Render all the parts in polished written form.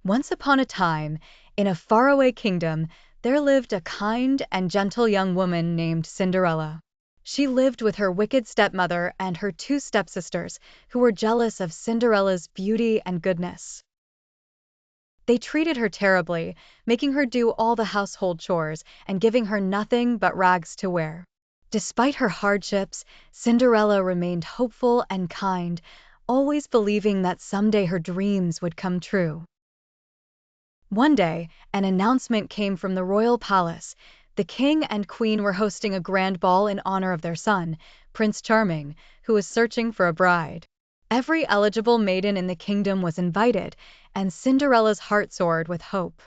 Once upon a time, in a faraway kingdom, there lived a kind and gentle young woman named Cinderella. She lived with her wicked stepmother and her two stepsisters, who were jealous of Cinderella's beauty and goodness. They treated her terribly, making her do all the household chores and giving her nothing but rags to wear. Despite her hardships, Cinderella remained hopeful and kind, always believing that someday her dreams would come true. One day, an announcement came from the royal palace. The king and queen were hosting a grand ball in honor of their son, Prince Charming, who was searching for a bride. Every eligible maiden in the kingdom was invited, and Cinderella's heart soared with hope.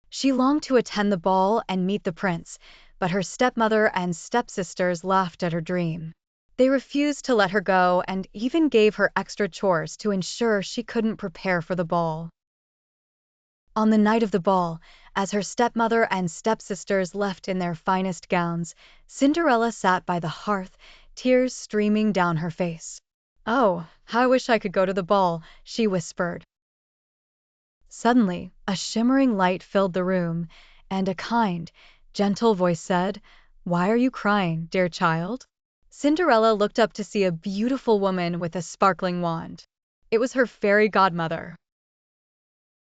She longed to attend the ball and meet the prince, but her stepmother and stepsisters laughed at her dream. They refused to let her go and even gave her extra chores to ensure she couldn't prepare for the ball. On the night of the ball, as her stepmother and stepsisters left in their finest gowns, Cinderella sat by the hearth, tears streaming down her face. "Oh, how I wish I could go to the ball," she whispered. Suddenly, a shimmering light filled the room, and a kind, gentle voice said, "Why are you crying, dear child?" Cinderella looked up to see a beautiful woman with a sparkling wand. It was her fairy godmother.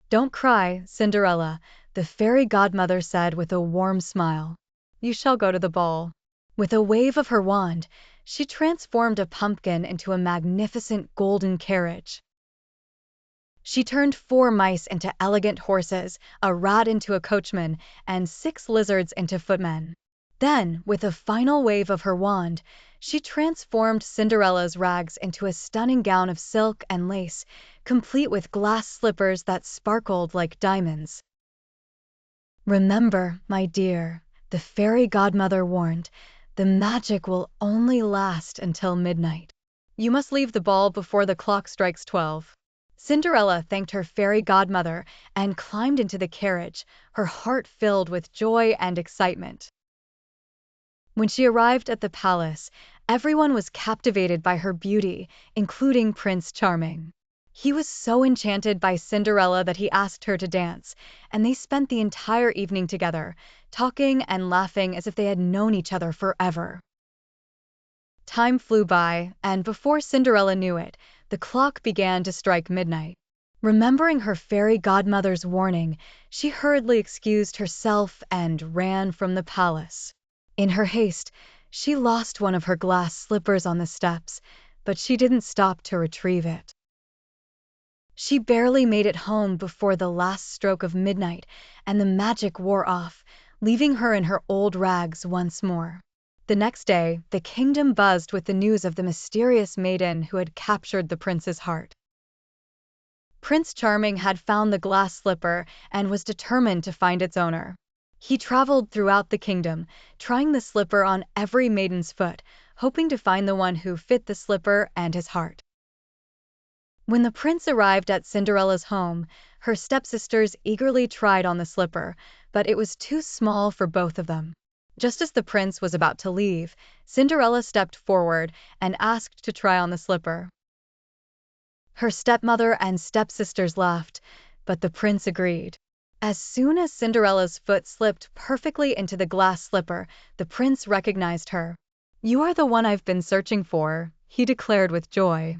"Don't cry, Cinderella," the fairy godmother said with a warm smile. "You shall go to the ball." With a wave of her wand, she transformed a pumpkin into a magnificent golden carriage. She turned 4 mice into elegant horses, a rat into a coachman, and 6 lizards into footmen. Then, with a final wave of her wand, she transformed Cinderella's rags into a stunning gown of silk and lace, complete with glass slippers that sparkled like diamonds. "Remember, my dear," the fairy godmother warned, "the magic will only last until midnight. You must leave the ball before the clock strikes 12. Cinderella thanked her fairy godmother and climbed into the carriage, her heart filled with joy and excitement. When she arrived at the palace, everyone was captivated by her beauty, including Prince Charming. He was so enchanted by Cinderella that he asked her to dance, and they spent the entire evening together, talking and laughing as if they had known each other forever. Time flew by, and before Cinderella knew it, the clock began to strike midnight. Remembering her fairy godmother's warning, she hurriedly excused herself and ran from the palace. In her haste, she lost one of her glass slippers on the steps, but she didn't stop to retrieve it. She barely made it home before the last stroke of midnight, and the magic wore off, leaving her in her old rags once more. The next day, the kingdom buzzed with the news of the mysterious maiden who had captured the prince's heart. Prince Charming had found the glass slipper and was determined to find its owner. He traveled throughout the kingdom, trying the slipper on every maiden's foot, hoping to find the one who fit the slipper and his heart. When the prince arrived at Cinderella's home, her stepsisters eagerly tried on the slipper, but it was too small for both of them. Just as the prince was about to leave, Cinderella stepped forward and asked to try on the slipper. Her stepmother and stepsisters laughed, but the prince agreed. As soon as Cinderella's foot slipped perfectly into the glass slipper, the prince recognized her. "You are the one I've been searching for," he declared with joy.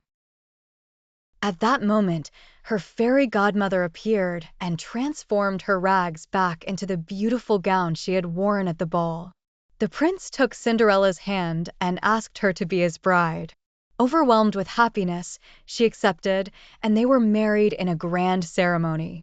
At that moment, her fairy godmother appeared and transformed her rags back into the beautiful gown she had worn at the ball. The prince took Cinderella's hand and asked her to be his bride. Overwhelmed with happiness, she accepted, and they were married in a grand ceremony.